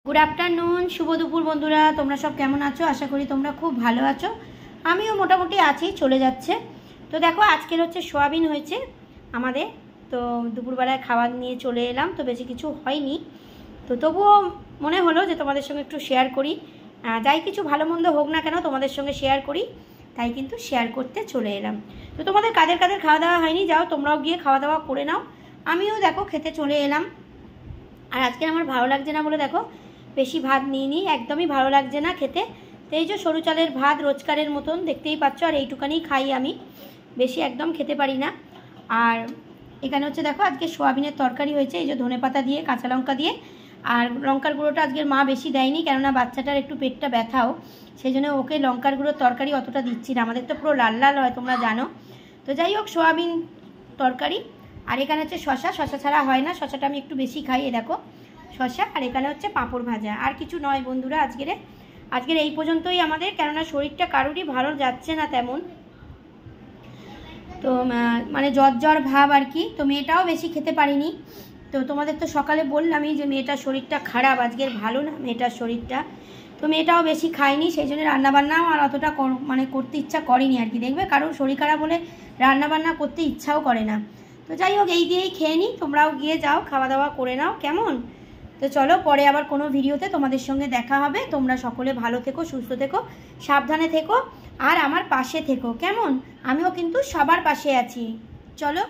Good afternoon शुभ दुपुर बंधुरा তোমরা सब কেমন আছো আশা করি তোমরা খুব ভালো আছো। আমিও মোটামুটি আছি, চলে যাচ্ছে। তো দেখো আজকের হচ্ছে সোয়াবিন হয়েছে আমাদের, তো দুপুরবেলায় খাবার নিয়ে চলে এলাম। তো বেশি কিছু হয়নি, তো তবুও মনে হলো যে তোমাদের সঙ্গে একটু শেয়ার করি। যাই কিছু ভালো মন্দ হোক না কেন তোমাদের সঙ্গে শেয়ার করি, তাই কিন্তু শেয়ার করতে চলে এলাম। তো তোমাদের কাদের কাদের খাওয়া দাওয়া হয়নি, যাও তোমরাও গিয়ে খাওয়া দাওয়া করে নাও। আমিও দেখো খেতে চলে এলাম। আর আজকে আমার ভালো লাগছে না বলে দেখো বেশি ভাত নিইনি, একদমই ভালো লাগছে না খেতে। তো এই যে সরু চালের ভাত রোজকারের মতন দেখতেই পাচ্ছ, আর এইটুকানি খাই আমি, বেশি একদম খেতে পারি না। আর এখানে হচ্ছে দেখো আজকে সোয়াবিনের তরকারি হয়েছে, এই যে ধনেপাতা দিয়ে কাঁচা লঙ্কা দিয়ে। আর লঙ্কার গুঁড়োটা আজকের মা বেশি দেয়নি, কেননা বাচ্চাটার একটু পেটটা ব্যথাও, সেই জন্য ওকে লঙ্কার গুঁড়োর তরকারি অতটা দিচ্ছি না। আমাদের তো পুরো লাল লাল হয় তোমরা জানো। তো যাই হোক সোয়াবিন তরকারি। আর এখানে হচ্ছে শশা, শশা ছাড়া হয় না, শশাটা আমি একটু বেশি খাই। দেখো শশা, আর এখানে হচ্ছে পাঁপড় ভাজা। আর কিছু নয় বন্ধুরা, আজকের এই পর্যন্তই আমাদের, কেননা শরীরটা কারোরই ভালো যাচ্ছে না তেমন। তো মানে জ্বর ভাব আর কি। তো মেয়েটাও বেশি খেতে পারিনি। তো তোমাদের তো সকালে বললামই যে মেয়েটার শরীরটা খারাপ, আজকের ভালো না মেয়েটার শরীরটা। তো মেয়েটাও বেশি খায়নি, সেই জন্য রান্নাবান্নাও আর অতটা মানে করতে ইচ্ছা করেনি আর কি। দেখবে কারোর শরীর খারাপ হলে রান্নাবান্না করতে ইচ্ছাও করে না। তো যাই হোক এই দিয়েই খেয়ে নিই, তোমরাও গিয়ে যাও খাওয়া দাওয়া করে নাও কেমন। তো চলো পরে আবার কোনো ভিডিওতে তোমাদের সঙ্গে দেখা হবে। তোমরা সকলে ভালো থেকো, সুস্থ থেকো, সাবধানে থেকো, আর আমার পাশে থেকো কেমন। আমিও কিন্তু সবার পাশে আছি। চলো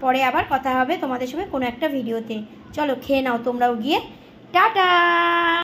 পরে আবার কথা হবে তোমাদের সঙ্গে কোনো একটা ভিডিওতে। চলো খেয়ে নাও তোমরাও গিয়ে, টাটা।